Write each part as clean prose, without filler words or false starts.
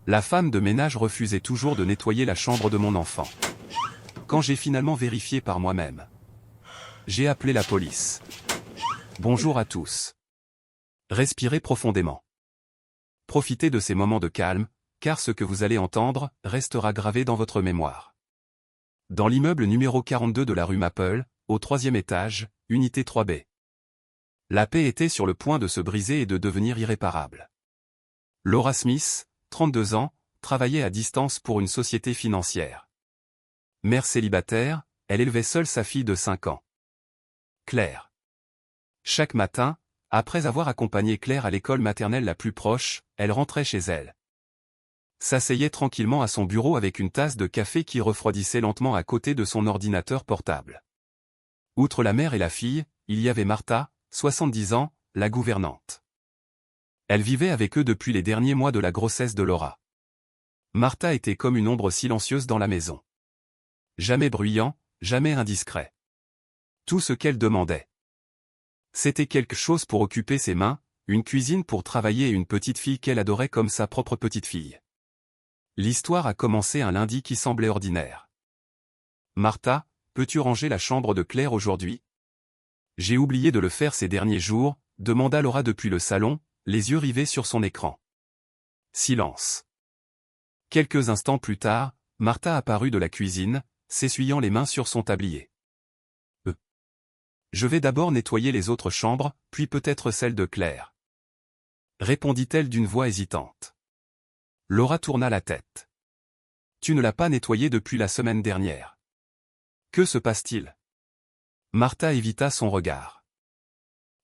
La femme de ménage refusait toujours de nettoyer la chambre de mon enfant. Quand j'ai finalement vérifié par moi-même, j'ai appelé la police. Bonjour à tous. Respirez profondément. Profitez de ces moments de calme, car ce que vous allez entendre restera gravé dans votre mémoire. Dans l'immeuble numéro 42 de la rue Maple, au 3e étage, unité 3B. La paix était sur le point de se briser et de devenir irréparable. Laura Smith, 32 ans, travaillait à distance pour une société financière. Mère célibataire, elle élevait seule sa fille de 5 ans. Claire. Chaque matin, après avoir accompagné Claire à l'école maternelle la plus proche, elle rentrait chez elle. S'asseyait tranquillement à son bureau avec une tasse de café qui refroidissait lentement à côté de son ordinateur portable. Outre la mère et la fille, il y avait Martha, 70 ans, la gouvernante. Elle vivait avec eux depuis les derniers mois de la grossesse de Laura. Martha était comme une ombre silencieuse dans la maison. Jamais bruyant, jamais indiscret. Tout ce qu'elle demandait, c'était quelque chose pour occuper ses mains, une cuisine pour travailler et une petite fille qu'elle adorait comme sa propre petite fille. L'histoire a commencé un lundi qui semblait ordinaire. Martha, peux-tu ranger la chambre de Claire aujourd'hui? J'ai oublié de le faire ces derniers jours, demanda Laura depuis le salon, les yeux rivés sur son écran. Silence. Quelques instants plus tard, Martha apparut de la cuisine, s'essuyant les mains sur son tablier. Je vais d'abord nettoyer les autres chambres, puis peut-être celle de Claire. Répondit-elle d'une voix hésitante. Laura tourna la tête. Tu ne l'as pas nettoyée depuis la semaine dernière. Que se passe-t-il? Martha évita son regard.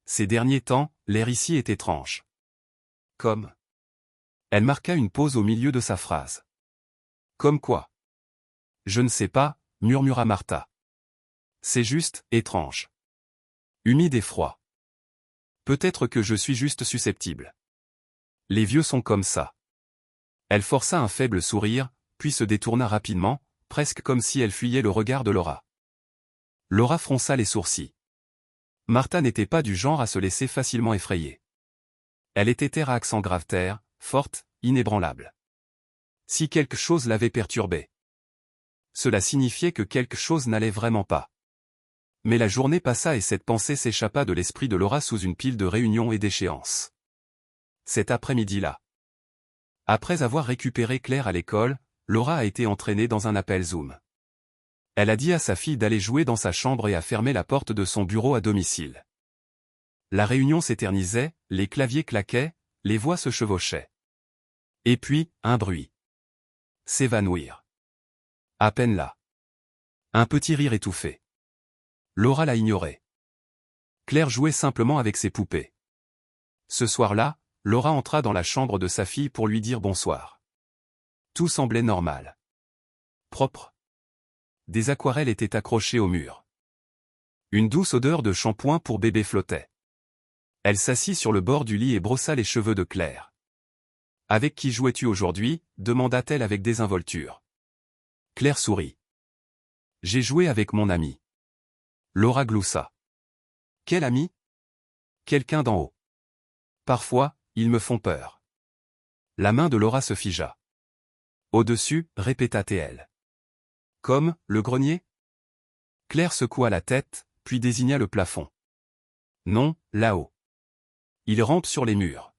Ces derniers temps, l'air ici est étrange. Comme. Elle marqua une pause au milieu de sa phrase. Comme quoi? Je ne sais pas, murmura Martha. C'est juste, étrange. Humide et froid. Peut-être que je suis juste susceptible. Les vieux sont comme ça. Elle força un faible sourire, puis se détourna rapidement, presque comme si elle fuyait le regard de Laura. Laura fronça les sourcils. Martha n'était pas du genre à se laisser facilement effrayer. Elle était terre à accent grave terre, forte, inébranlable. Si quelque chose l'avait perturbée, cela signifiait que quelque chose n'allait vraiment pas. Mais la journée passa et cette pensée s'échappa de l'esprit de Laura sous une pile de réunions et d'échéances. Cet après-midi-là, après avoir récupéré Claire à l'école, Laura a été entraînée dans un appel Zoom. Elle a dit à sa fille d'aller jouer dans sa chambre et a fermé la porte de son bureau à domicile. La réunion s'éternisait, les claviers claquaient, les voix se chevauchaient. Et puis, un bruit. S'évanouir. À peine là. Un petit rire étouffé. Laura l'a ignoré. Claire jouait simplement avec ses poupées. Ce soir-là, Laura entra dans la chambre de sa fille pour lui dire bonsoir. Tout semblait normal. Propre. Des aquarelles étaient accrochées au mur. Une douce odeur de shampoing pour bébé flottait. Elle s'assit sur le bord du lit et brossa les cheveux de Claire. « Avec qui jouais-tu aujourd'hui » demanda-t-elle avec désinvolture. Claire sourit. « J'ai joué avec mon ami. » Laura gloussa. « Quel ami ?»« Quelqu'un d'en haut. Parfois, ils me font peur. » La main de Laura se figea. « Au-dessus » répéta-t-elle. « Comme, le grenier ?» Claire secoua la tête, puis désigna le plafond. « Non, là-haut. Il rampe sur les murs.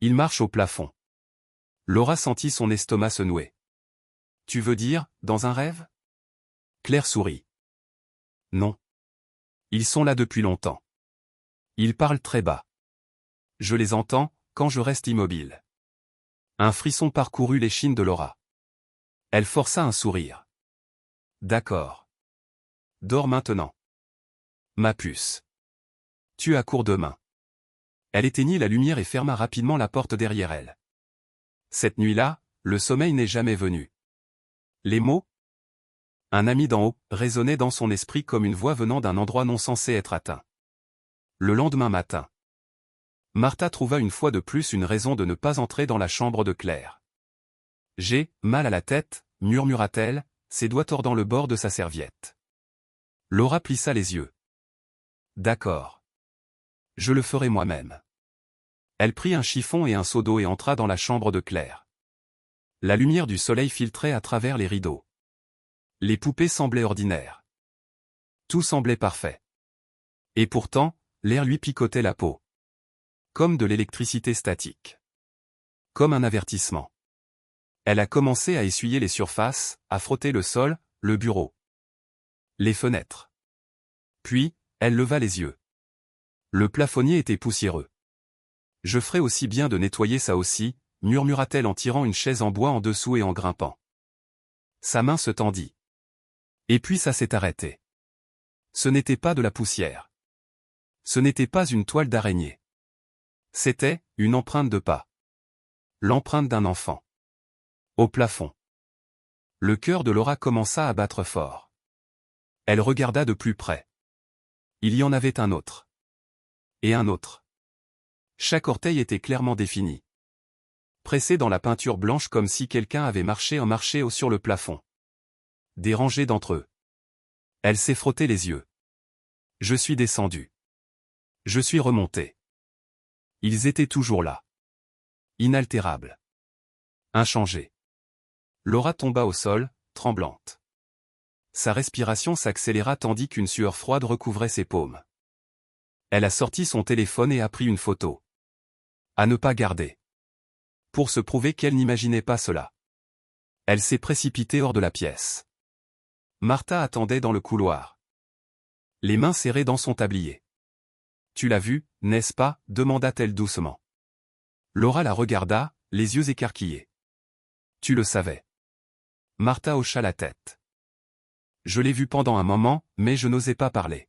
Il marche au plafond. » Laura sentit son estomac se nouer. « Tu veux dire, dans un rêve ?» Claire sourit. « Non. Ils sont là depuis longtemps. Ils parlent très bas. Je les entends, quand je reste immobile. » Un frisson parcourut l'échine de Laura. Elle força un sourire. « D'accord. Dors maintenant. Ma puce. Tu as cours demain. » Elle éteignit la lumière et ferma rapidement la porte derrière elle. Cette nuit-là, le sommeil n'est jamais venu. Les mots? Un ami d'en haut résonnait dans son esprit comme une voix venant d'un endroit non censé être atteint. Le lendemain matin, Martha trouva une fois de plus une raison de ne pas entrer dans la chambre de Claire. « J'ai mal à la tête » murmura-t-elle, ses doigts tordant le bord de sa serviette. Laura plissa les yeux. « D'accord. Je le ferai moi-même. » Elle prit un chiffon et un seau d'eau et entra dans la chambre de Claire. La lumière du soleil filtrait à travers les rideaux. Les poupées semblaient ordinaires. Tout semblait parfait. Et pourtant, l'air lui picotait la peau. Comme de l'électricité statique. Comme un avertissement. Elle a commencé à essuyer les surfaces, à frotter le sol, le bureau. Les fenêtres. Puis, elle leva les yeux. Le plafonnier était poussiéreux. Je ferais aussi bien de nettoyer ça aussi, murmura-t-elle en tirant une chaise en bois en dessous et en grimpant. Sa main se tendit. Et puis ça s'est arrêté. Ce n'était pas de la poussière. Ce n'était pas une toile d'araignée. C'était une empreinte de pas. L'empreinte d'un enfant. Au plafond. Le cœur de Laura commença à battre fort. Elle regarda de plus près. Il y en avait un autre. Et un autre. Chaque orteil était clairement défini. Pressé dans la peinture blanche comme si quelqu'un avait marché sur le plafond. Des rangées d'entre eux. Elle s'est frotté les yeux. Je suis descendu. Je suis remonté. Ils étaient toujours là. Inaltérables. Inchangés. Laura tomba au sol, tremblante. Sa respiration s'accéléra tandis qu'une sueur froide recouvrait ses paumes. Elle a sorti son téléphone et a pris une photo. À ne pas garder. Pour se prouver qu'elle n'imaginait pas cela. Elle s'est précipitée hors de la pièce. Martha attendait dans le couloir. Les mains serrées dans son tablier. « Tu l'as vu, n'est-ce pas » demanda-t-elle doucement. Laura la regarda, les yeux écarquillés. « Tu le savais. » Martha hocha la tête. « Je l'ai vu pendant un moment, mais je n'osais pas parler.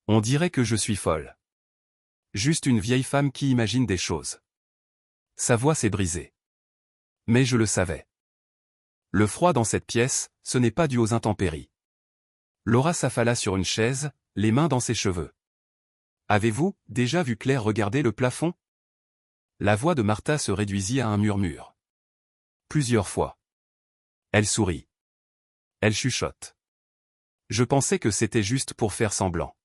On dirait que je suis folle. Juste une vieille femme qui imagine des choses. » Sa voix s'est brisée. Mais je le savais. Le froid dans cette pièce, ce n'est pas dû aux intempéries. Laura s'affala sur une chaise, les mains dans ses cheveux. Avez-vous déjà vu Claire regarder le plafond? La voix de Martha se réduisit à un murmure. Plusieurs fois. Elle sourit. Elle chuchote. Je pensais que c'était juste pour faire semblant.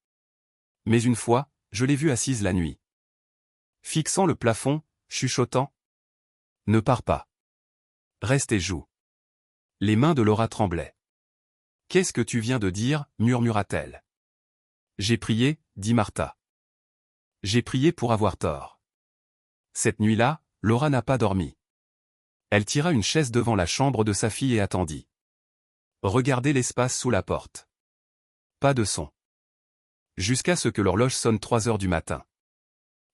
Mais une fois, je l'ai vue assise la nuit. Fixant le plafond, chuchotant. Ne pars pas. Reste et joue. Les mains de Laura tremblaient. Qu'est-ce que tu viens de dire, murmura-t-elle. J'ai prié, dit Martha. J'ai prié pour avoir tort. Cette nuit-là, Laura n'a pas dormi. Elle tira une chaise devant la chambre de sa fille et attendit. Regardez l'espace sous la porte. Pas de son. Jusqu'à ce que l'horloge sonne 3 heures du matin.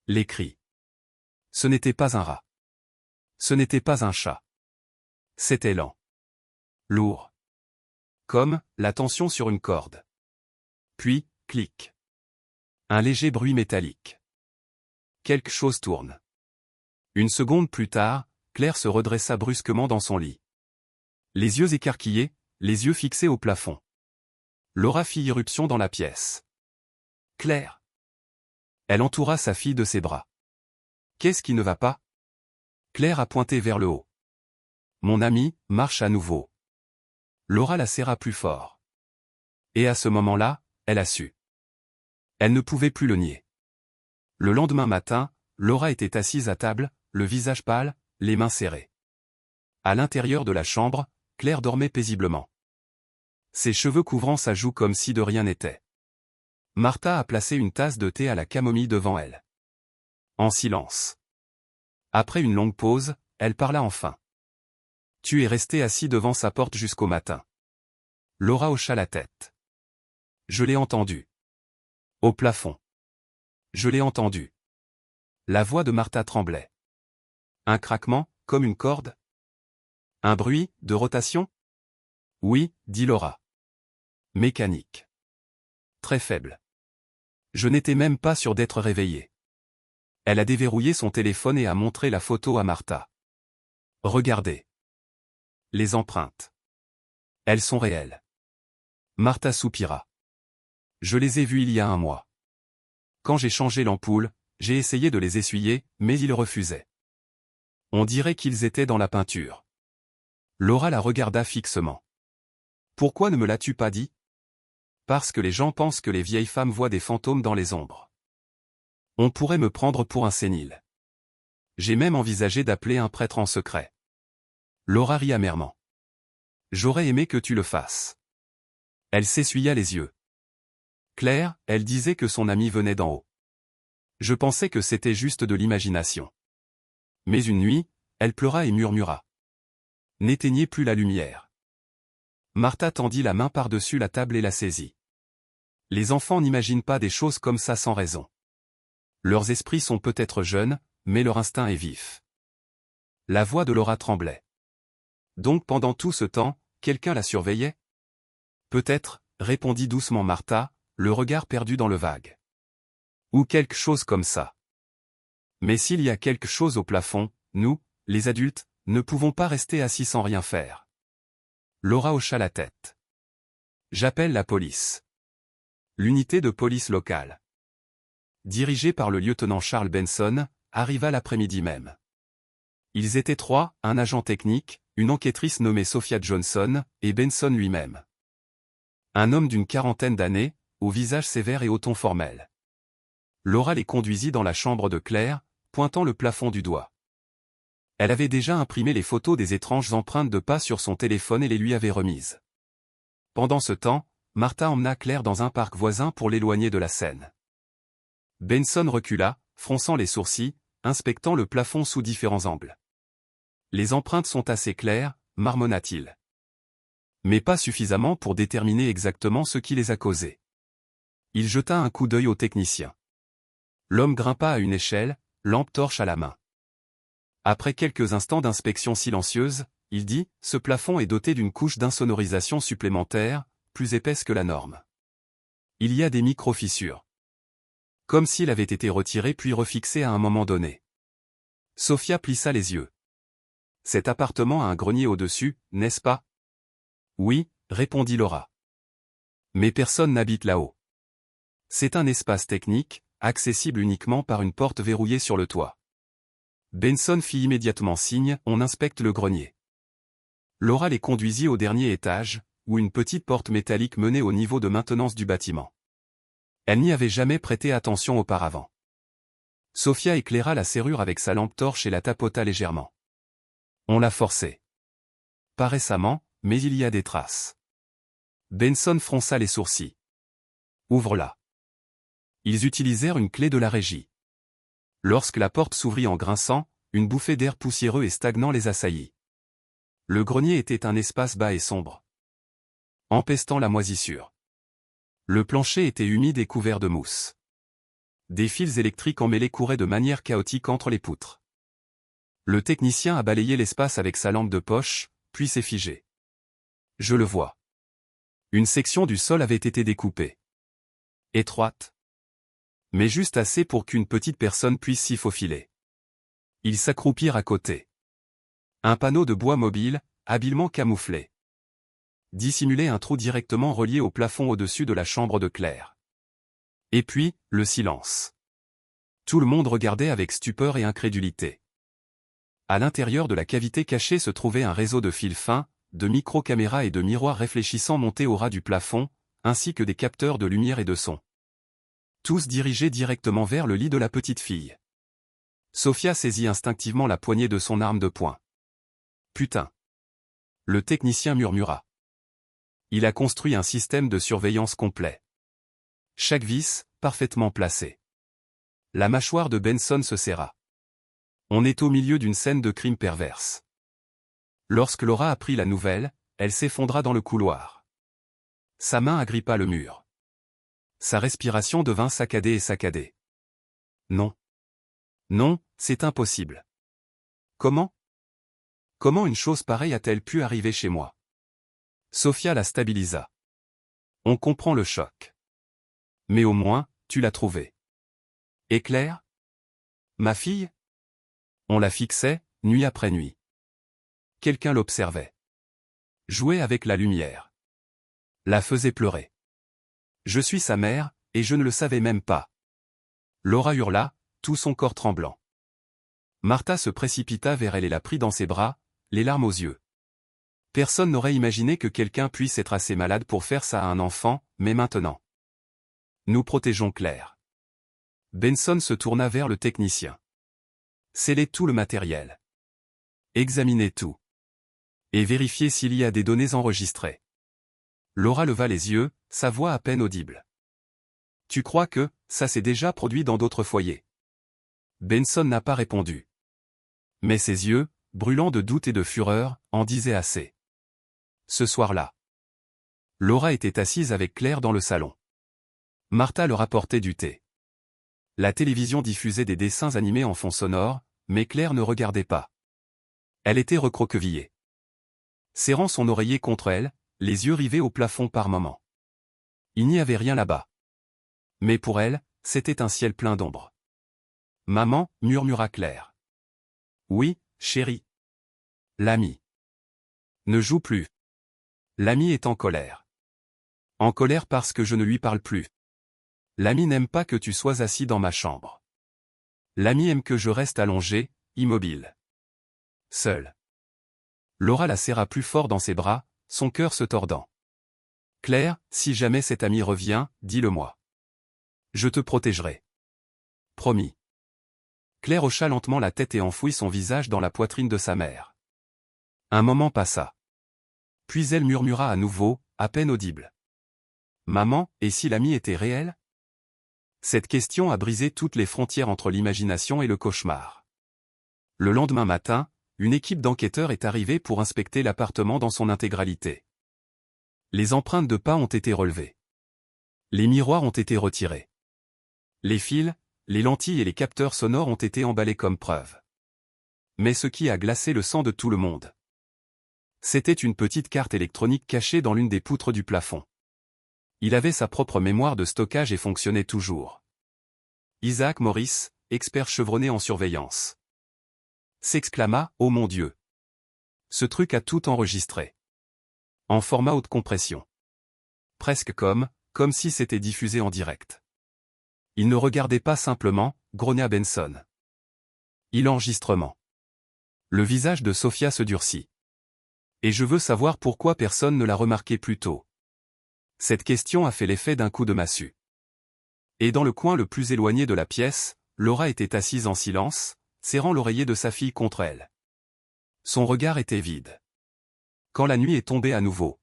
Les cris. Ce n'était pas un rat. Ce n'était pas un chat. C'était lent. Lourd. Comme la tension sur une corde. Puis, clic. Un léger bruit métallique. Quelque chose tourne. Une seconde plus tard, Claire se redressa brusquement dans son lit. Les yeux écarquillés, les yeux fixés au plafond. Laura fit irruption dans la pièce. Claire. Elle entoura sa fille de ses bras. Qu'est-ce qui ne va pas? Claire a pointé vers le haut. Mon ami, marche à nouveau. Laura la serra plus fort. Et à ce moment-là, elle a su. Elle ne pouvait plus le nier. Le lendemain matin, Laura était assise à table, le visage pâle, les mains serrées. À l'intérieur de la chambre, Claire dormait paisiblement. Ses cheveux couvrant sa joue comme si de rien n'était. Martha a placé une tasse de thé à la camomille devant elle. En silence. Après une longue pause, elle parla enfin. Tu es resté assis devant sa porte jusqu'au matin. Laura hocha la tête. Je l'ai entendu. Au plafond. Je l'ai entendu. La voix de Martha tremblait. Un craquement, comme une corde? Un bruit, de rotation? Oui, dit Laura. Mécanique. Très faible. Je n'étais même pas sûr d'être réveillée. Elle a déverrouillé son téléphone et a montré la photo à Martha. Regardez. Les empreintes. Elles sont réelles. Martha soupira. Je les ai vues il y a 1 mois. Quand j'ai changé l'ampoule, j'ai essayé de les essuyer, mais ils refusaient. On dirait qu'ils étaient dans la peinture. Laura la regarda fixement. Pourquoi ne me l'as-tu pas dit? Parce que les gens pensent que les vieilles femmes voient des fantômes dans les ombres. On pourrait me prendre pour un sénile. J'ai même envisagé d'appeler un prêtre en secret. Laura rit amèrement. J'aurais aimé que tu le fasses. Elle s'essuya les yeux. Claire, elle disait que son ami venait d'en haut. Je pensais que c'était juste de l'imagination. Mais une nuit, elle pleura et murmura. N'éteignez plus la lumière. Martha tendit la main par-dessus la table et la saisit. Les enfants n'imaginent pas des choses comme ça sans raison. Leurs esprits sont peut-être jeunes, mais leur instinct est vif. La voix de Laura tremblait. Donc pendant tout ce temps, quelqu'un la surveillait? Peut-être, répondit doucement Martha, le regard perdu dans le vague. Ou quelque chose comme ça. Mais s'il y a quelque chose au plafond, nous, les adultes, ne pouvons pas rester assis sans rien faire. Laura hocha la tête. J'appelle la police. L'unité de police locale, dirigée par le lieutenant Charles Benson, arriva l'après-midi même. Ils étaient 3, un agent technique, une enquêtrice nommée Sophia Johnson, et Benson lui-même. Un homme d'une quarantaine d'années, au visage sévère et au ton formel. Laura les conduisit dans la chambre de Claire, pointant le plafond du doigt. Elle avait déjà imprimé les photos des étranges empreintes de pas sur son téléphone et les lui avait remises. Pendant ce temps, Martha emmena Claire dans un parc voisin pour l'éloigner de la scène. Benson recula, fronçant les sourcils, inspectant le plafond sous différents angles. Les empreintes sont assez claires, marmonna-t-il. Mais pas suffisamment pour déterminer exactement ce qui les a causées. Il jeta un coup d'œil au technicien. L'homme grimpa à une échelle, lampe torche à la main. Après quelques instants d'inspection silencieuse, il dit « Ce plafond est doté d'une couche d'insonorisation supplémentaire, plus épaisse que la norme. Il y a des micro-fissures. Comme s'il avait été retiré puis refixé à un moment donné. » Sophia plissa les yeux. « Cet appartement a un grenier au-dessus, n'est-ce pas? » « Oui, » répondit Laura. « Mais personne n'habite là-haut. C'est un espace technique, accessible uniquement par une porte verrouillée sur le toit. » Benson fit immédiatement signe, on inspecte le grenier. Laura les conduisit au dernier étage, où une petite porte métallique menait au niveau de maintenance du bâtiment. Elle n'y avait jamais prêté attention auparavant. Sophia éclaira la serrure avec sa lampe torche et la tapota légèrement. On l'a forcée. Pas récemment, mais il y a des traces. Benson fronça les sourcils. Ouvre-la. Ils utilisèrent une clé de la régie. Lorsque la porte s'ouvrit en grinçant, une bouffée d'air poussiéreux et stagnant les assaillit. Le grenier était un espace bas et sombre, empestant la moisissure. Le plancher était humide et couvert de mousse. Des fils électriques emmêlés couraient de manière chaotique entre les poutres. Le technicien a balayé l'espace avec sa lampe de poche, puis s'est figé. Je le vois. Une section du sol avait été découpée. Étroite. Mais juste assez pour qu'une petite personne puisse s'y faufiler. Ils s'accroupirent à côté. Un panneau de bois mobile, habilement camouflé, dissimulait un trou directement relié au plafond au-dessus de la chambre de Claire. Et puis, le silence. Tout le monde regardait avec stupeur et incrédulité. À l'intérieur de la cavité cachée se trouvait un réseau de fils fins, de micro-caméras et de miroirs réfléchissants montés au ras du plafond, ainsi que des capteurs de lumière et de son. Tous dirigés directement vers le lit de la petite fille. Sophia saisit instinctivement la poignée de son arme de poing. Putain. Le technicien murmura. Il a construit un système de surveillance complet. Chaque vis, parfaitement placé. La mâchoire de Benson se serra. On est au milieu d'une scène de crime perverse. Lorsque Laura apprit la nouvelle, elle s'effondra dans le couloir. Sa main agrippa le mur. Sa respiration devint saccadée et saccadée. Non. Non, c'est impossible. Comment? Comment une chose pareille a-t-elle pu arriver chez moi? Sophia la stabilisa. On comprend le choc. Mais au moins, tu l'as trouvée. Et Claire? Ma fille? On la fixait, nuit après nuit. Quelqu'un l'observait. Jouait avec la lumière. La faisait pleurer. Je suis sa mère, et je ne le savais même pas. Laura hurla, tout son corps tremblant. Martha se précipita vers elle et la prit dans ses bras, les larmes aux yeux. Personne n'aurait imaginé que quelqu'un puisse être assez malade pour faire ça à un enfant, mais maintenant. Nous protégeons Claire. Benson se tourna vers le technicien. Scellez tout le matériel. Examinez tout. Et vérifier s'il y a des données enregistrées. Laura leva les yeux, sa voix à peine audible. Tu crois que, ça s'est déjà produit dans d'autres foyers? Benson n'a pas répondu. Mais ses yeux, brûlants de doute et de fureur, en disaient assez. Ce soir-là, Laura était assise avec Claire dans le salon. Martha leur apportait du thé. La télévision diffusait des dessins animés en fond sonore, mais Claire ne regardait pas. Elle était recroquevillée. Serrant son oreiller contre elle, les yeux rivés au plafond par moments. Il n'y avait rien là-bas. Mais pour elle, c'était un ciel plein d'ombre. « Maman » murmura Claire. « Oui, chérie. »« L'ami. »« Ne joue plus. »« L'ami est en colère. »« En colère parce que je ne lui parle plus. »« L'ami n'aime pas que tu sois assis dans ma chambre. »« L'ami aime que je reste allongé, immobile. Seul. » Laura la serra plus fort dans ses bras, son cœur se tordant. « Claire, si jamais cet ami revient, dis-le-moi. Je te protégerai. Promis. » Claire hocha lentement la tête et enfouit son visage dans la poitrine de sa mère. Un moment passa. Puis elle murmura à nouveau, à peine audible. « Maman, et si l'ami était réel ?» Cette question a brisé toutes les frontières entre l'imagination et le cauchemar. Le lendemain matin, une équipe d'enquêteurs est arrivée pour inspecter l'appartement dans son intégralité. Les empreintes de pas ont été relevées. Les miroirs ont été retirés. Les fils, les lentilles et les capteurs sonores ont été emballés comme preuve. Mais ce qui a glacé le sang de tout le monde, c'était une petite carte électronique cachée dans l'une des poutres du plafond. Il avait sa propre mémoire de stockage et fonctionnait toujours. Isaac Morris, expert chevronné en surveillance, s'exclama « Oh mon Dieu !» Ce truc a tout enregistré. En format haute compression. Presque comme si c'était diffusé en direct. Il ne regardait pas simplement, grogna Benson. Il enregistrement. Le visage de Sophia se durcit. Et je veux savoir pourquoi personne ne l'a remarqué plus tôt. Cette question a fait l'effet d'un coup de massue. Et dans le coin le plus éloigné de la pièce, Laura était assise en silence, serrant l'oreiller de sa fille contre elle. Son regard était vide. Quand la nuit est tombée à nouveau,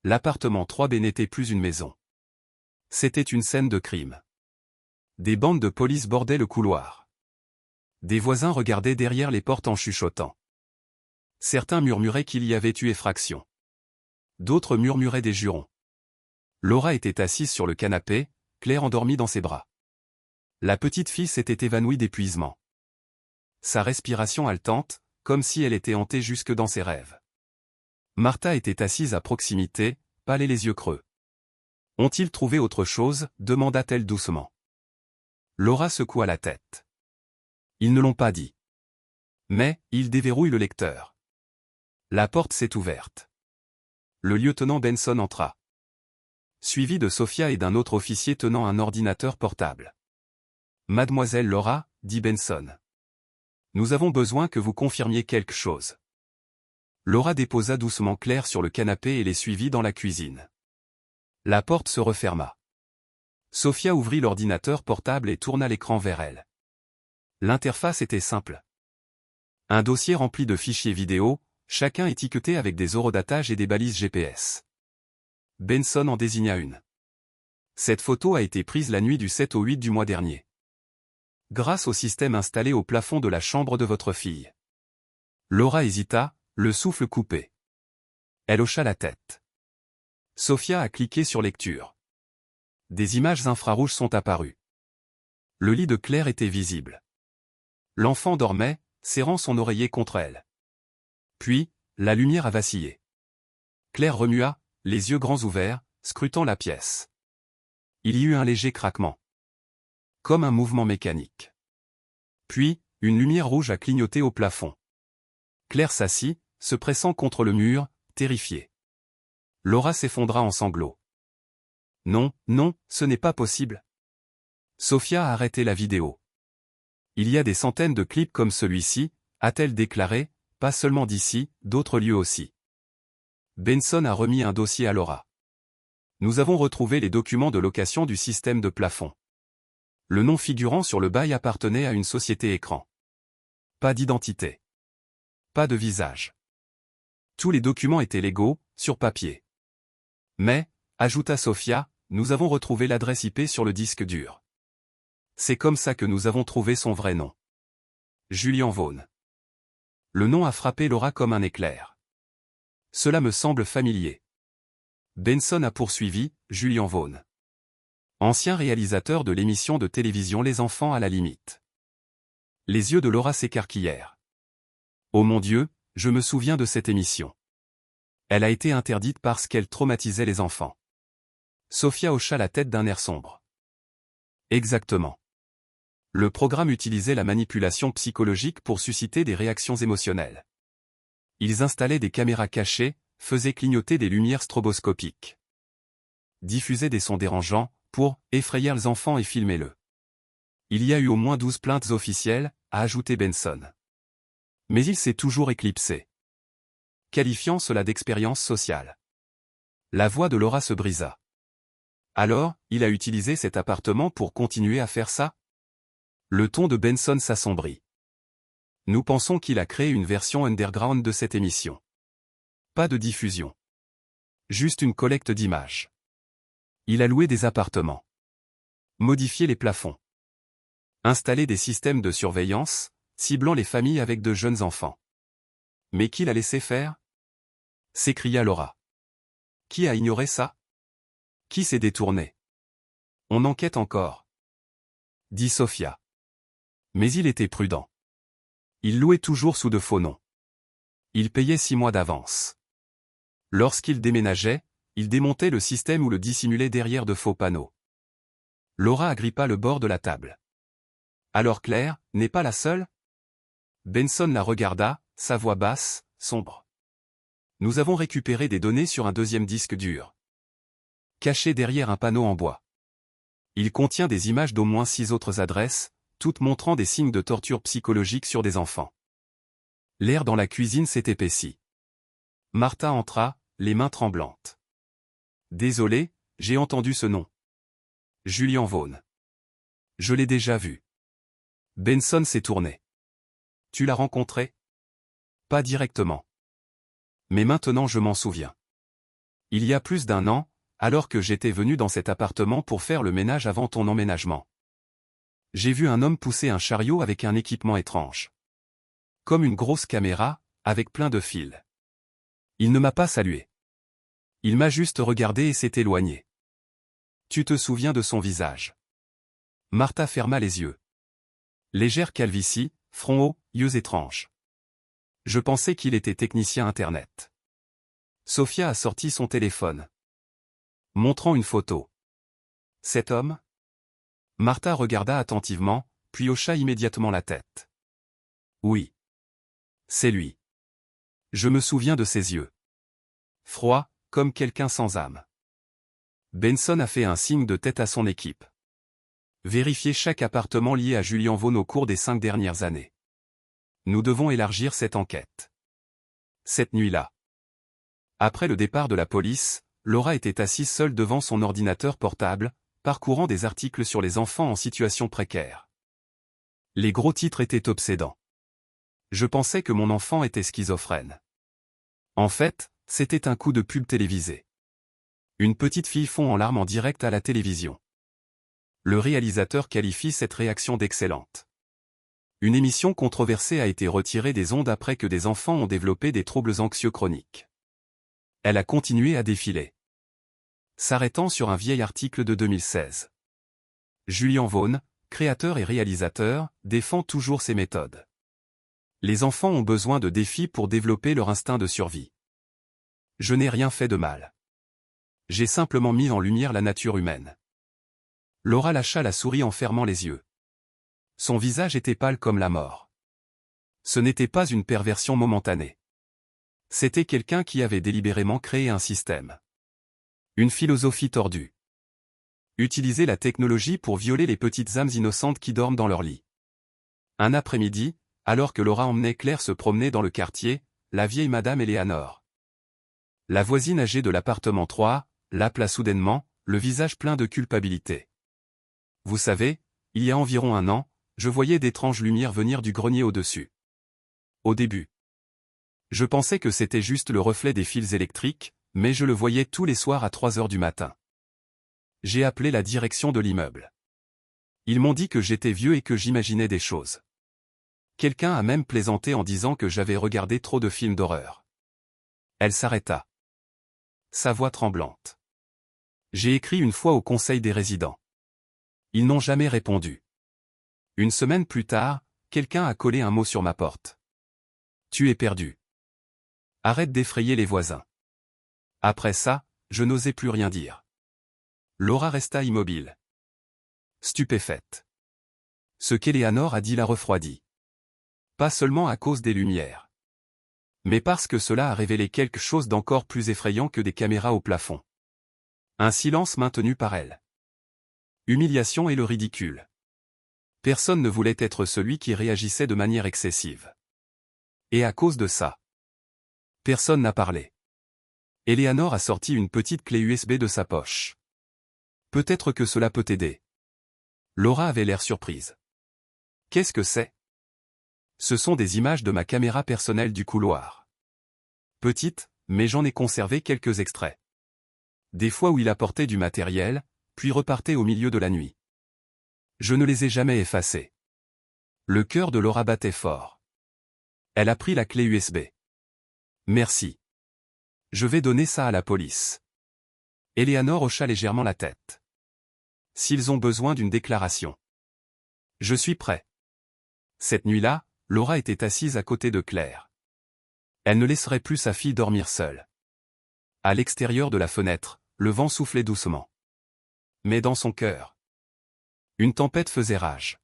l'appartement 3B n'était plus une maison. C'était une scène de crime. Des bandes de police bordaient le couloir. Des voisins regardaient derrière les portes en chuchotant. Certains murmuraient qu'il y avait eu effraction. D'autres murmuraient des jurons. Laura était assise sur le canapé, Claire endormie dans ses bras. La petite fille s'était évanouie d'épuisement. Sa respiration haletante, comme si elle était hantée jusque dans ses rêves. Martha était assise à proximité, pâle et les yeux creux. « Ont-ils trouvé autre chose ?» demanda-t-elle doucement. Laura secoua la tête. Ils ne l'ont pas dit. Mais, ils déverrouillent le lecteur. La porte s'est ouverte. Le lieutenant Benson entra. Suivi de Sophia et d'un autre officier tenant un ordinateur portable. « Mademoiselle Laura, » dit Benson. « Nous avons besoin que vous confirmiez quelque chose. » Laura déposa doucement Claire sur le canapé et les suivit dans la cuisine. La porte se referma. Sophia ouvrit l'ordinateur portable et tourna l'écran vers elle. L'interface était simple. Un dossier rempli de fichiers vidéo, chacun étiqueté avec des horodatage et des balises GPS. Benson en désigna une. Cette photo a été prise la nuit du 7 au 8 du mois dernier. Grâce au système installé au plafond de la chambre de votre fille. Laura hésita, le souffle coupé. Elle hocha la tête. Sophia a cliqué sur lecture. Des images infrarouges sont apparues. Le lit de Claire était visible. L'enfant dormait, serrant son oreiller contre elle. Puis, la lumière a vacillé. Claire remua, les yeux grands ouverts, scrutant la pièce. Il y eut un léger craquement. Comme un mouvement mécanique. Puis, une lumière rouge a clignoté au plafond. Claire s'assit, se pressant contre le mur, terrifiée. Laura s'effondra en sanglots. Non, non, ce n'est pas possible. Sophia a arrêté la vidéo. Il y a des centaines de clips comme celui-ci, a-t-elle déclaré, pas seulement d'ici, d'autres lieux aussi. Benson a remis un dossier à Laura. Nous avons retrouvé les documents de location du système de plafond. Le nom figurant sur le bail appartenait à une société écran. Pas d'identité. Pas de visage. Tous les documents étaient légaux, sur papier. Mais, ajouta Sophia, nous avons retrouvé l'adresse IP sur le disque dur. C'est comme ça que nous avons trouvé son vrai nom. Julian Vaughn. Le nom a frappé Laura comme un éclair. Cela me semble familier. Benson a poursuivi, Julian Vaughn. Ancien réalisateur de l'émission de télévision Les Enfants à la limite. Les yeux de Laura s'écarquillèrent. Oh mon Dieu, je me souviens de cette émission. Elle a été interdite parce qu'elle traumatisait les enfants. Sophia hocha la tête d'un air sombre. Exactement. Le programme utilisait la manipulation psychologique pour susciter des réactions émotionnelles. Ils installaient des caméras cachées, faisaient clignoter des lumières stroboscopiques. Diffusaient des sons dérangeants, pour effrayer les enfants et filmer-le. Il y a eu au moins 12 plaintes officielles, a ajouté Benson. Mais il s'est toujours éclipsé. Qualifiant cela d'expérience sociale. La voix de Laura se brisa. Alors, il a utilisé cet appartement pour continuer à faire ça? Le ton de Benson s'assombrit. Nous pensons qu'il a créé une version underground de cette émission. Pas de diffusion. Juste une collecte d'images. Il a loué des appartements. Modifié les plafonds. Installé des systèmes de surveillance, ciblant les familles avec de jeunes enfants. Mais qui l'a laissé faire? S'écria Laura. Qui a ignoré ça? Qui s'est détourné? On enquête encore. Dit Sophia. Mais il était prudent. Il louait toujours sous de faux noms. Il payait 6 mois d'avance. Lorsqu'il déménageait, il démontait le système ou le dissimulait derrière de faux panneaux. Laura agrippa le bord de la table. Alors Claire, n'est pas la seule? Benson la regarda, sa voix basse, sombre. Nous avons récupéré des données sur un deuxième disque dur. Caché derrière un panneau en bois. Il contient des images d'au moins 6 autres adresses, toutes montrant des signes de torture psychologique sur des enfants. L'air dans la cuisine s'est épaissi. Martha entra, les mains tremblantes. Désolé, j'ai entendu ce nom. Julian Vaughn. Je l'ai déjà vu. Benson s'est tourné. Tu l'as rencontré? Pas directement. Mais maintenant je m'en souviens. Il y a plus d'1 an, alors que j'étais venu dans cet appartement pour faire le ménage avant ton emménagement. J'ai vu un homme pousser un chariot avec un équipement étrange. Comme une grosse caméra, avec plein de fils. Il ne m'a pas salué. Il m'a juste regardé et s'est éloigné. Tu te souviens de son visage? Martha ferma les yeux. Légère calvitie, front haut, yeux étranges. Je pensais qu'il était technicien Internet. Sophia a sorti son téléphone. Montrant une photo. Cet homme? Martha regarda attentivement, puis hocha immédiatement la tête. Oui. C'est lui. Je me souviens de ses yeux. Froid, comme quelqu'un sans âme. Benson a fait un signe de tête à son équipe. Vérifiez chaque appartement lié à Julian Vaughn au cours des 5 dernières années. Nous devons élargir cette enquête. Cette nuit-là. Après le départ de la police, Laura était assise seule devant son ordinateur portable, parcourant des articles sur les enfants en situation précaire. Les gros titres étaient obsédants. Je pensais que mon enfant était schizophrène. En fait, c'était un coup de pub télévisé. Une petite fille fond en larmes en direct à la télévision. Le réalisateur qualifie cette réaction d'excellente. Une émission controversée a été retirée des ondes après que des enfants ont développé des troubles anxieux chroniques. Elle a continué à défiler. S'arrêtant sur un vieil article de 2016. Julian Vaughn, créateur et réalisateur, défend toujours ses méthodes. Les enfants ont besoin de défis pour développer leur instinct de survie. Je n'ai rien fait de mal. J'ai simplement mis en lumière la nature humaine. Laura lâcha la souris en fermant les yeux. Son visage était pâle comme la mort. Ce n'était pas une perversion momentanée. C'était quelqu'un qui avait délibérément créé un système. Une philosophie tordue. Utiliser la technologie pour violer les petites âmes innocentes qui dorment dans leur lit. Un après-midi, alors que Laura emmenait Claire se promener dans le quartier, la vieille madame Eleanor. La voisine âgée de l'appartement 3, l'appela soudainement, le visage plein de culpabilité. Vous savez, il y a environ 1 an, je voyais d'étranges lumières venir du grenier au-dessus. Au début. Je pensais que c'était juste le reflet des fils électriques, mais je le voyais tous les soirs à 3 heures du matin. J'ai appelé la direction de l'immeuble. Ils m'ont dit que j'étais vieux et que j'imaginais des choses. Quelqu'un a même plaisanté en disant que j'avais regardé trop de films d'horreur. Elle s'arrêta. Sa voix tremblante. J'ai écrit une fois au conseil des résidents. Ils n'ont jamais répondu. Une semaine plus tard, quelqu'un a collé un mot sur ma porte. Tu es perdu. Arrête d'effrayer les voisins. Après ça, je n'osais plus rien dire. Laura resta immobile. Stupéfaite. Ce qu'Eleanor a dit la refroidit. Pas seulement à cause des lumières. Mais parce que cela a révélé quelque chose d'encore plus effrayant que des caméras au plafond. Un silence maintenu par elle. Humiliation et le ridicule. Personne ne voulait être celui qui réagissait de manière excessive. Et à cause de ça, personne n'a parlé. Eleanor a sorti une petite clé USB de sa poche. Peut-être que cela peut t'aider. Laura avait l'air surprise. Qu'est-ce que c'est? Ce sont des images de ma caméra personnelle du couloir. Petite, mais j'en ai conservé quelques extraits. Des fois où il apportait du matériel, puis repartait au milieu de la nuit. Je ne les ai jamais effacés. Le cœur de Laura battait fort. Elle a pris la clé USB. Merci. Je vais donner ça à la police. Eleanor hocha légèrement la tête. S'ils ont besoin d'une déclaration. Je suis prêt. Cette nuit-là, Laura était assise à côté de Claire. Elle ne laisserait plus sa fille dormir seule. À l'extérieur de la fenêtre, le vent soufflait doucement. Mais dans son cœur, une tempête faisait rage.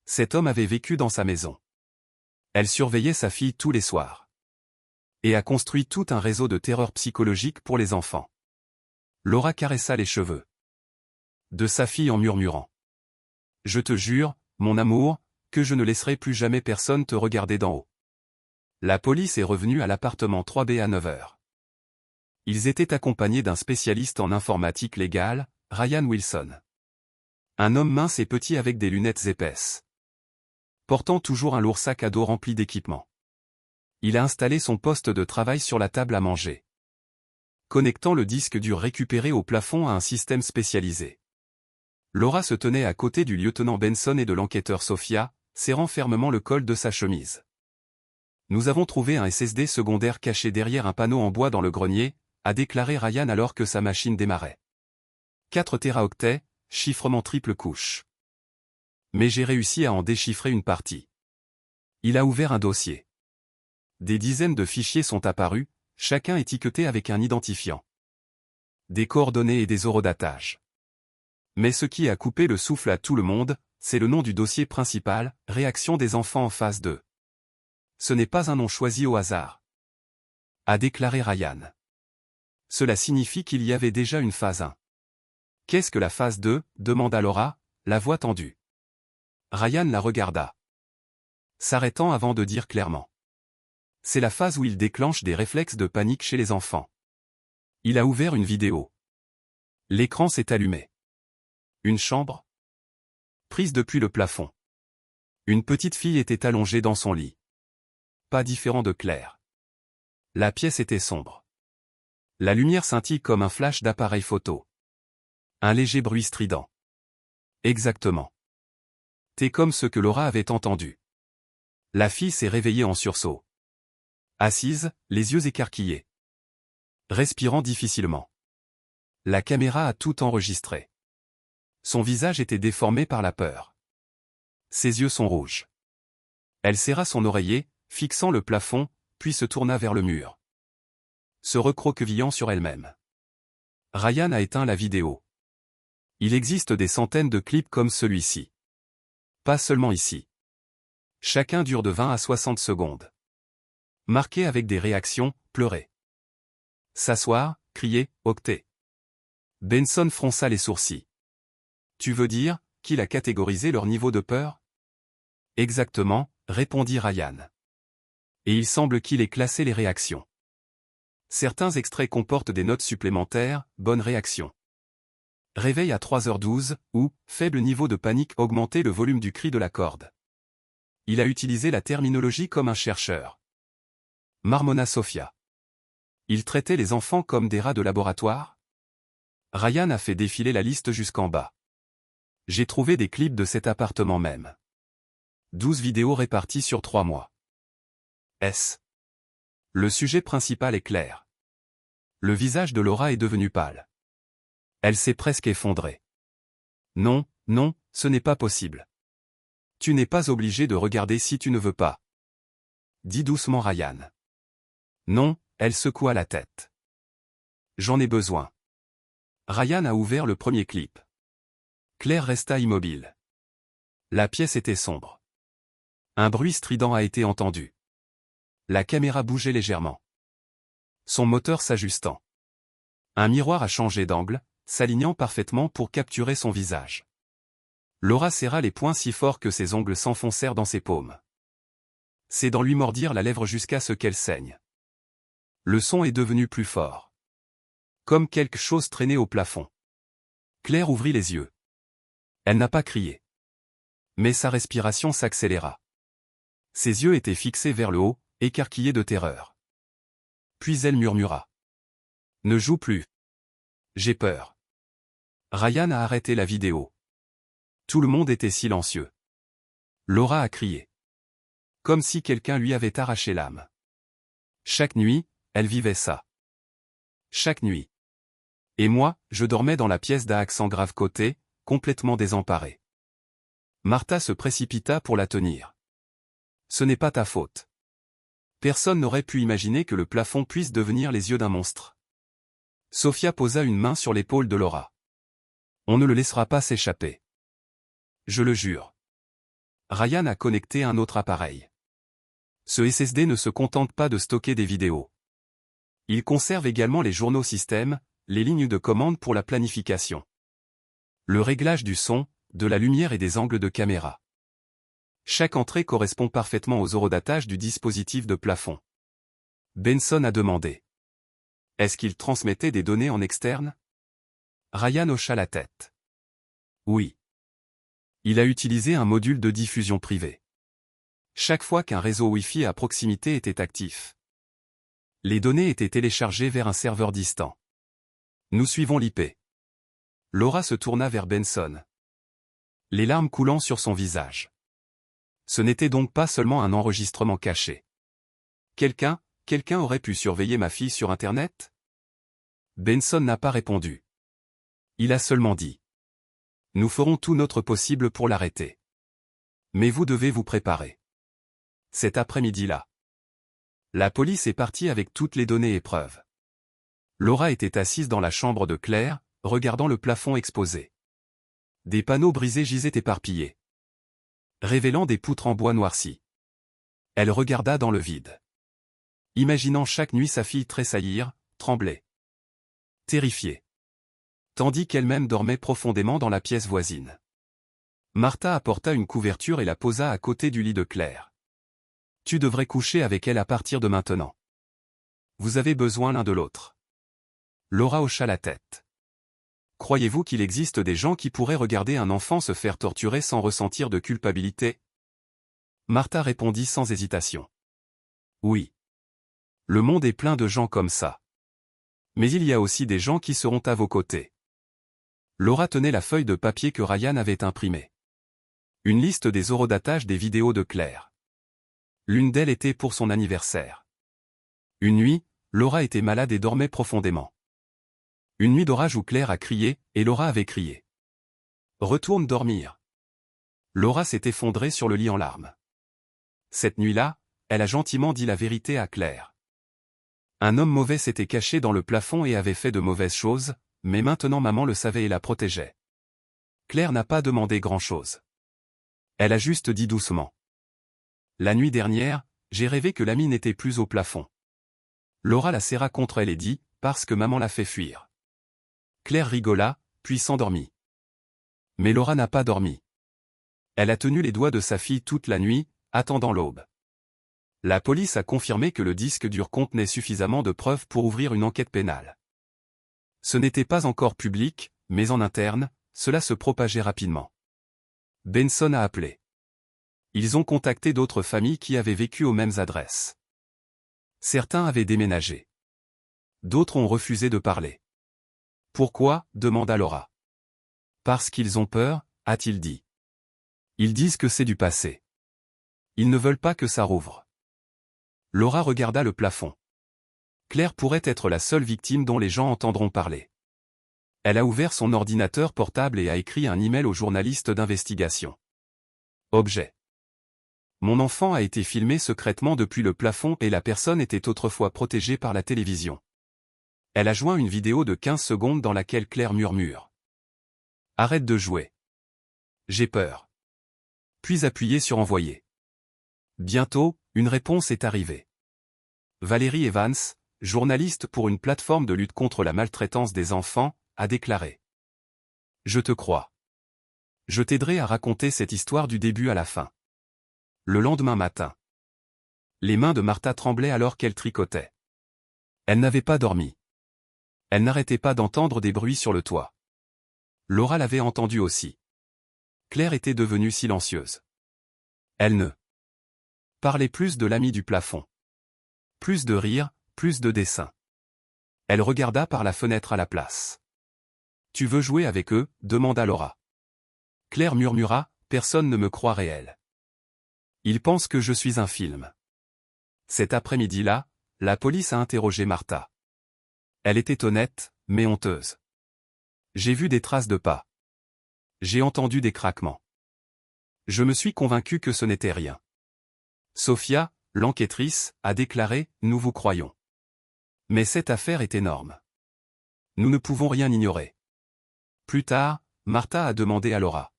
Cet homme avait vécu dans sa maison. Elle surveillait sa fille tous les soirs. Et a construit tout un réseau de terreur psychologique pour les enfants. Laura caressa les cheveux de sa fille en murmurant. Je te jure, mon amour, que je ne laisserai plus jamais personne te regarder d'en haut. La police est revenue à l'appartement 3B à 9 heures. Ils étaient accompagnés d'un spécialiste en informatique légale, Ryan Wilson. Un homme mince et petit avec des lunettes épaisses. Portant toujours un lourd sac à dos rempli d'équipements. Il a installé son poste de travail sur la table à manger. Connectant le disque dur récupéré au plafond à un système spécialisé. Laura se tenait à côté du lieutenant Benson et de l'enquêteur Sophia, serrant fermement le col de sa chemise. Nous avons trouvé un SSD secondaire caché derrière un panneau en bois dans le grenier, a déclaré Ryan alors que sa machine démarrait. 4 téraoctets, chiffrement triple couche. Mais j'ai réussi à en déchiffrer une partie. Il a ouvert un dossier. Des dizaines de fichiers sont apparus, chacun étiqueté avec un identifiant. Des coordonnées et des horodatages. Mais ce qui a coupé le souffle à tout le monde, c'est le nom du dossier principal, Réaction des enfants en phase 2. Ce n'est pas un nom choisi au hasard. A déclaré Ryan. Cela signifie qu'il y avait déjà une phase 1. Qu'est-ce que la phase 2 demanda Laura, la voix tendue. Ryan la regarda. S'arrêtant avant de dire clairement. C'est la phase où il déclenche des réflexes de panique chez les enfants. Il a ouvert une vidéo. L'écran s'est allumé. Une chambre prise depuis le plafond. Une petite fille était allongée dans son lit. Pas différent de Claire. La pièce était sombre. La lumière scintille comme un flash d'appareil photo. Un léger bruit strident. Exactement. C'est comme ce que Laura avait entendu. La fille s'est réveillée en sursaut. Assise, les yeux écarquillés. Respirant difficilement. La caméra a tout enregistré. Son visage était déformé par la peur. Ses yeux sont rouges. Elle serra son oreiller, fixant le plafond, puis se tourna vers le mur. Se recroquevillant sur elle-même. Ryan a éteint la vidéo. Il existe des centaines de clips comme celui-ci. Pas seulement ici. Chacun dure de 20 à 60 secondes. Marqué avec des réactions, pleurer. S'asseoir, crier, octer. Benson fronça les sourcils. Tu veux dire, qu'il a catégorisé leur niveau de peur? Exactement, répondit Ryan. Et il semble qu'il ait classé les réactions. Certains extraits comportent des notes supplémentaires, bonne réaction. Réveil à 3h12, ou, faible niveau de panique augmenter le volume du cri de la corde. Il a utilisé la terminologie comme un chercheur. marmonna Sophia. Il traitait les enfants comme des rats de laboratoire? Ryan a fait défiler la liste jusqu'en bas. J'ai trouvé des clips de cet appartement même. 12 vidéos réparties sur 3 mois. Le sujet principal est clair. Le visage de Laura est devenu pâle. Elle s'est presque effondrée. Non, non, ce n'est pas possible. Tu n'es pas obligé de regarder si tu ne veux pas. Dit doucement Ryan. Non, elle secoua la tête. J'en ai besoin. Ryan a ouvert le premier clip. Claire resta immobile. La pièce était sombre. Un bruit strident a été entendu. La caméra bougeait légèrement. Son moteur s'ajustant. Un miroir a changé d'angle, s'alignant parfaitement pour capturer son visage. Laura serra les poings si fort que ses ongles s'enfoncèrent dans ses paumes. Ses dents lui mordirent la lèvre jusqu'à ce qu'elle saigne. Le son est devenu plus fort. Comme quelque chose traînait au plafond. Claire ouvrit les yeux. Elle n'a pas crié. Mais sa respiration s'accéléra. Ses yeux étaient fixés vers le haut, écarquillés de terreur. Puis elle murmura. Ne joue plus. J'ai peur. Ryan a arrêté la vidéo. Tout le monde était silencieux. Laura a crié. Comme si quelqu'un lui avait arraché l'âme. Chaque nuit, elle vivait ça. Chaque nuit. Et moi, je dormais dans la pièce d'à accent grave côté, complètement désemparée. Martha se précipita pour la tenir. Ce n'est pas ta faute. Personne n'aurait pu imaginer que le plafond puisse devenir les yeux d'un monstre. Sophia posa une main sur l'épaule de Laura. On ne le laissera pas s'échapper. Je le jure. Ryan a connecté un autre appareil. Ce SSD ne se contente pas de stocker des vidéos. Il conserve également les journaux système, les lignes de commande pour la planification. Le réglage du son, de la lumière et des angles de caméra. Chaque entrée correspond parfaitement aux horodatage du dispositif de plafond. Benson a demandé. Est-ce qu'il transmettait des données en externe? Ryan hocha la tête. Oui. Il a utilisé un module de diffusion privé. Chaque fois qu'un réseau Wi-Fi à proximité était actif, les données étaient téléchargées vers un serveur distant. Nous suivons l'IP. Laura se tourna vers Benson. Les larmes coulant sur son visage. Ce n'était donc pas seulement un enregistrement caché. Quelqu'un aurait pu surveiller ma fille sur Internet? Benson n'a pas répondu. Il a seulement dit. Nous ferons tout notre possible pour l'arrêter. Mais vous devez vous préparer. Cet après-midi-là. La police est partie avec toutes les données et preuves. Laura était assise dans la chambre de Claire, regardant le plafond exposé. Des panneaux brisés gisaient éparpillés, révélant des poutres en bois noirci. Elle regarda dans le vide. Imaginant chaque nuit sa fille tressaillir, trembler. Terrifiée. Tandis qu'elle-même dormait profondément dans la pièce voisine. Martha apporta une couverture et la posa à côté du lit de Claire. Tu devrais coucher avec elle à partir de maintenant. Vous avez besoin l'un de l'autre. Laura hocha la tête. Croyez-vous qu'il existe des gens qui pourraient regarder un enfant se faire torturer sans ressentir de culpabilité? Martha répondit sans hésitation. Oui. Le monde est plein de gens comme ça. Mais il y a aussi des gens qui seront à vos côtés. Laura tenait la feuille de papier que Ryan avait imprimée. Une liste des horodatages des vidéos de Claire. L'une d'elles était pour son anniversaire. Une nuit, Laura était malade et dormait profondément. Une nuit d'orage où Claire a crié, et Laura avait crié. Retourne dormir. Laura s'est effondrée sur le lit en larmes. Cette nuit-là, elle a gentiment dit la vérité à Claire. Un homme mauvais s'était caché dans le plafond et avait fait de mauvaises choses, mais maintenant maman le savait et la protégeait. Claire n'a pas demandé grand-chose. Elle a juste dit doucement. La nuit dernière, j'ai rêvé que l'ami n'était plus au plafond. Laura la serra contre elle et dit, parce que maman l'a fait fuir. Claire rigola, puis s'endormit. Mais Laura n'a pas dormi. Elle a tenu les doigts de sa fille toute la nuit, attendant l'aube. La police a confirmé que le disque dur contenait suffisamment de preuves pour ouvrir une enquête pénale. Ce n'était pas encore public, mais en interne, cela se propageait rapidement. Benson a appelé. Ils ont contacté d'autres familles qui avaient vécu aux mêmes adresses. Certains avaient déménagé. D'autres ont refusé de parler. Pourquoi? Demanda Laura. Parce qu'ils ont peur, a-t-il dit. Ils disent que c'est du passé. Ils ne veulent pas que ça rouvre. Laura regarda le plafond. Claire pourrait être la seule victime dont les gens entendront parler. Elle a ouvert son ordinateur portable et a écrit un email au journaliste d'investigation. Objet. Mon enfant a été filmé secrètement depuis le plafond et la personne était autrefois protégée par la télévision. Elle a joint une vidéo de 15 secondes dans laquelle Claire murmure. Arrête de jouer. J'ai peur. Puis appuyez sur envoyer. Bientôt, une réponse est arrivée. Valérie Evans, journaliste pour une plateforme de lutte contre la maltraitance des enfants, a déclaré. Je te crois. Je t'aiderai à raconter cette histoire du début à la fin. Le lendemain matin. Les mains de Martha tremblaient alors qu'elle tricotait. Elle n'avait pas dormi. Elle n'arrêtait pas d'entendre des bruits sur le toit. Laura l'avait entendu aussi. Claire était devenue silencieuse. Elle ne parlait plus de l'ami du plafond. Plus de rire, plus de dessins. Elle regarda par la fenêtre à la place. Tu veux jouer avec eux? Demanda Laura. Claire murmura, personne ne me croit réel. Ils pensent que je suis un film. Cet après-midi-là, la police a interrogé Martha. Elle était honnête, mais honteuse. J'ai vu des traces de pas. J'ai entendu des craquements. Je me suis convaincu que ce n'était rien. Sophia, l'enquêtrice, a déclaré, nous vous croyons. Mais cette affaire est énorme. Nous ne pouvons rien ignorer. Plus tard, Martha a demandé à Laura.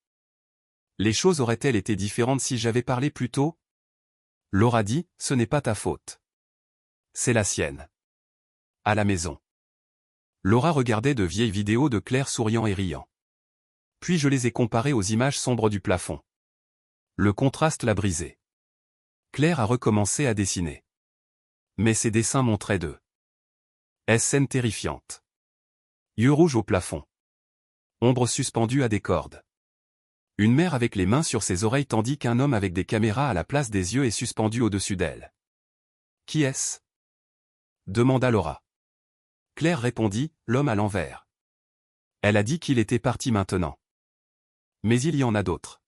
Les choses auraient-elles été différentes si j'avais parlé plus tôt? Laura dit, ce n'est pas ta faute. C'est la sienne. À la maison. Laura regardait de vieilles vidéos de Claire souriant et riant. Puis je les ai comparées aux images sombres du plafond. Le contraste l'a brisé. Claire a recommencé à dessiner. Mais ses dessins montraient de scènes terrifiantes. Yeux rouges au plafond. Ombre suspendue à des cordes. Une mère avec les mains sur ses oreilles tandis qu'un homme avec des caméras à la place des yeux est suspendu au-dessus d'elle. Qui est-ce? Demanda Laura. Claire répondit, l'homme à l'envers. Elle a dit qu'il était parti maintenant. Mais il y en a d'autres.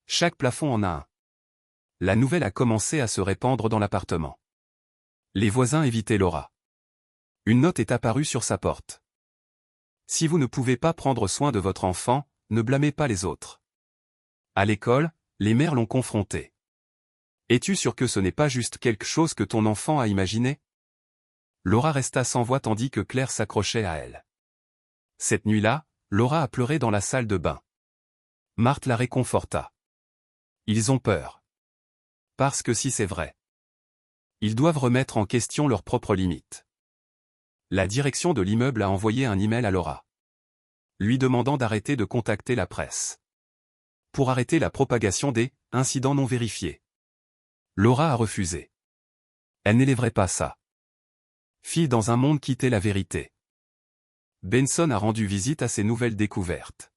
Chaque plafond en a un. La nouvelle a commencé à se répandre dans l'appartement. Les voisins évitaient Laura. Une note est apparue sur sa porte. Si vous ne pouvez pas prendre soin de votre enfant, ne blâmez pas les autres. À l'école, les mères l'ont confronté. Es-tu sûr que ce n'est pas juste quelque chose que ton enfant a imaginé? Laura resta sans voix tandis que Claire s'accrochait à elle. Cette nuit-là, Laura a pleuré dans la salle de bain. Marthe la réconforta. Ils ont peur. Parce que si c'est vrai, ils doivent remettre en question leurs propres limites. La direction de l'immeuble a envoyé un email à Laura, lui demandant d'arrêter de contacter la presse. Pour arrêter la propagation des incidents non vérifiés. Laura a refusé. Elle n'élèverait pas ça. Fille dans un monde qui tait la vérité. Benson a rendu visite à ses nouvelles découvertes.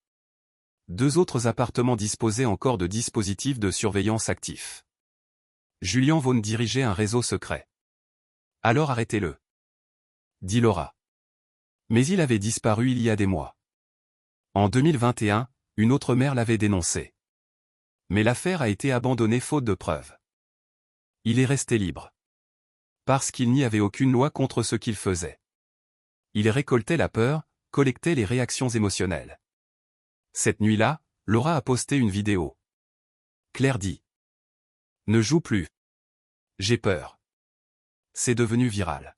2 autres appartements disposaient encore de dispositifs de surveillance actifs. Julian Vaughn dirigeait un réseau secret. Alors arrêtez-le, dit Laura. Mais il avait disparu il y a des mois. En 2021, une autre mère l'avait dénoncé. Mais l'affaire a été abandonnée faute de preuves. Il est resté libre. Parce qu'il n'y avait aucune loi contre ce qu'il faisait. Il récoltait la peur, collectait les réactions émotionnelles. Cette nuit-là, Laura a posté une vidéo. Claire dit. Ne joue plus. J'ai peur. C'est devenu viral.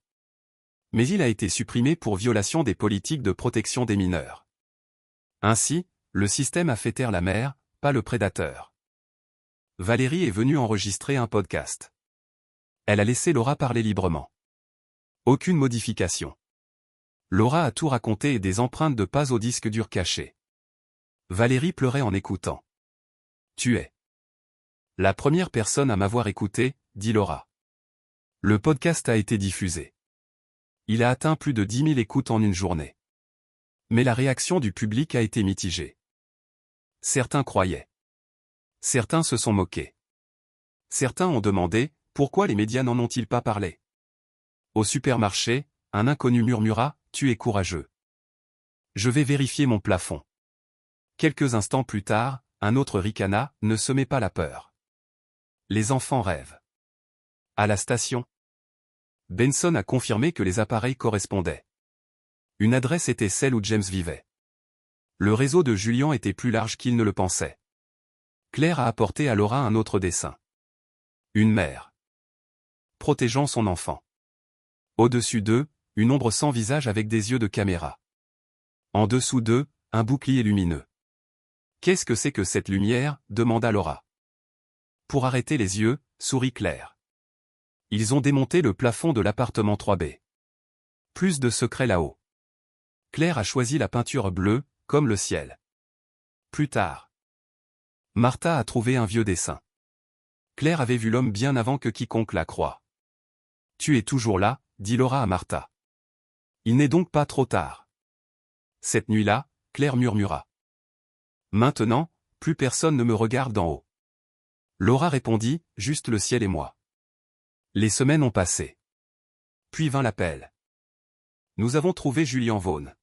Mais il a été supprimé pour violation des politiques de protection des mineurs. Ainsi, le système a fait taire la mère, pas le prédateur. Valérie est venue enregistrer un podcast. Elle a laissé Laura parler librement. Aucune modification. Laura a tout raconté et des empreintes de pas au disque dur caché. Valérie pleurait en écoutant. Tu es la première personne à m'avoir écouté, dit Laura. Le podcast a été diffusé. Il a atteint plus de 10 000 écoutes en une journée. Mais la réaction du public a été mitigée. Certains croyaient. Certains se sont moqués. Certains ont demandé, pourquoi les médias n'en ont-ils pas parlé? Au supermarché, un inconnu murmura, « Tu es courageux. Je vais vérifier mon plafond. » Quelques instants plus tard, un autre ricana, « Ne semez pas la peur. Les enfants rêvent. » À la station, Benson a confirmé que les appareils correspondaient. Une adresse était celle où James vivait. Le réseau de Julian était plus large qu'il ne le pensait. Claire a apporté à Laura un autre dessin. Une mère protégeant son enfant. Au-dessus d'eux, une ombre sans visage avec des yeux de caméra. En dessous d'eux, un bouclier lumineux. « Qu'est-ce que c'est que cette lumière ?» demanda Laura. « Pour arrêter les yeux », sourit Claire. Ils ont démonté le plafond de l'appartement 3B. Plus de secrets là-haut. Claire a choisi la peinture bleue, comme le ciel. Plus tard, Martha a trouvé un vieux dessin. Claire avait vu l'homme bien avant que quiconque la croie. « Tu es toujours là », dit Laura à Martha. « Il n'est donc pas trop tard. » Cette nuit-là, Claire murmura. « Maintenant, plus personne ne me regarde d'en haut. » Laura répondit, « Juste le ciel et moi. » Les semaines ont passé. Puis vint l'appel. Nous avons trouvé Julian Vaughn.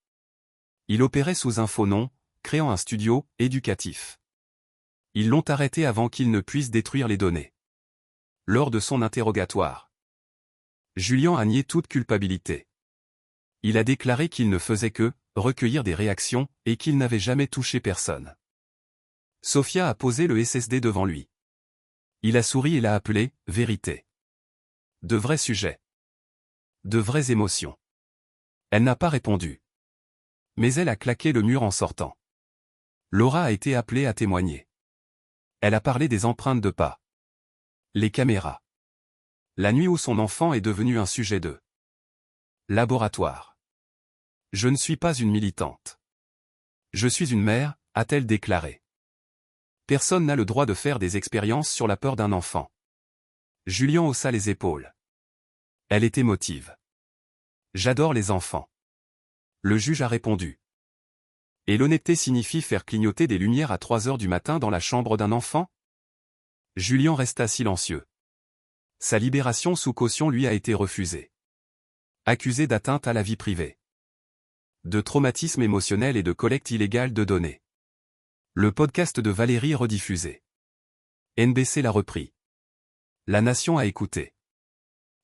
Il opérait sous un faux nom, créant un studio éducatif. Ils l'ont arrêté avant qu'il ne puisse détruire les données. Lors de son interrogatoire, Julian a nié toute culpabilité. Il a déclaré qu'il ne faisait que recueillir des réactions et qu'il n'avait jamais touché personne. Sophia a posé le SSD devant lui. Il a souri et l'a appelé « vérité ». De vrais sujets. De vraies émotions. Elle n'a pas répondu. Mais elle a claqué le mur en sortant. Laura a été appelée à témoigner. Elle a parlé des empreintes de pas. Les caméras. La nuit où son enfant est devenu un sujet de laboratoire. « Je ne suis pas une militante. Je suis une mère », a-t-elle déclaré. Personne n'a le droit de faire des expériences sur la peur d'un enfant. Julian haussa les épaules. Elle est émotive. « J'adore les enfants. » Le juge a répondu. Et l'honnêteté signifie faire clignoter des lumières à 3 heures du matin dans la chambre d'un enfant? Julian resta silencieux. Sa libération sous caution lui a été refusée. Accusé d'atteinte à la vie privée, de traumatisme émotionnel et de collecte illégale de données. Le podcast de Valérie rediffusé. NBC l'a repris. La Nation a écouté.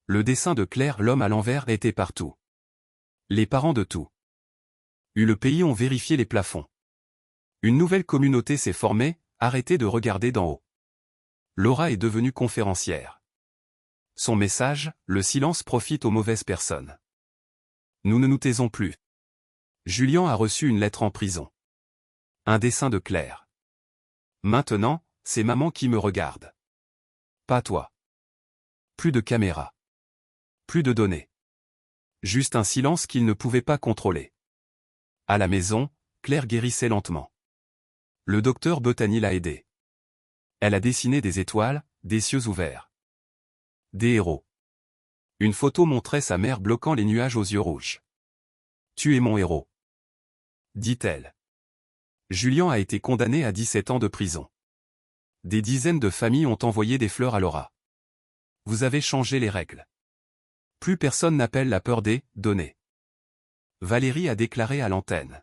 Le dessin de Claire l'homme à l'envers était partout. Les parents de tout. Le pays ont vérifié les plafonds. Une nouvelle communauté s'est formée, arrêtez de regarder d'en haut. Laura est devenue conférencière. Son message, le silence profite aux mauvaises personnes. Nous ne nous taisons plus. Julian a reçu une lettre en prison. Un dessin de Claire. Maintenant, c'est maman qui me regarde. Pas toi. Plus de caméra. Plus de données. Juste un silence qu'il ne pouvait pas contrôler. À la maison, Claire guérissait lentement. Le docteur Bethany l'a aidée. Elle a dessiné des étoiles, des cieux ouverts. Des héros. Une photo montrait sa mère bloquant les nuages aux yeux rouges. « Tu es mon héros », dit-elle. Julian a été condamné à 17 ans de prison. Des dizaines de familles ont envoyé des fleurs à Laura. Vous avez changé les règles. Plus personne n'appelle la peur des données. Valérie a déclaré à l'antenne.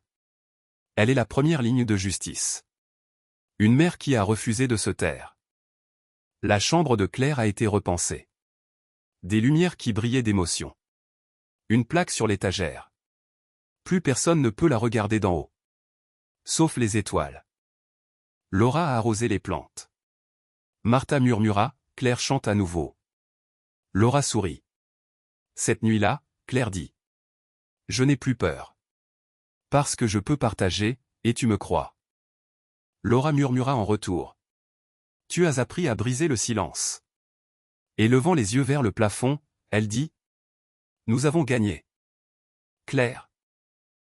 Elle est la première ligne de justice. Une mère qui a refusé de se taire. La chambre de Claire a été repensée. Des lumières qui brillaient d'émotion. Une plaque sur l'étagère. Plus personne ne peut la regarder d'en haut. Sauf les étoiles. Laura a arrosé les plantes. Martha murmura, Claire chante à nouveau. Laura sourit. Cette nuit-là, Claire dit. Je n'ai plus peur. Parce que je peux partager, et tu me crois. Laura murmura en retour. Tu as appris à briser le silence. Et levant les yeux vers le plafond, elle dit. Nous avons gagné. Claire.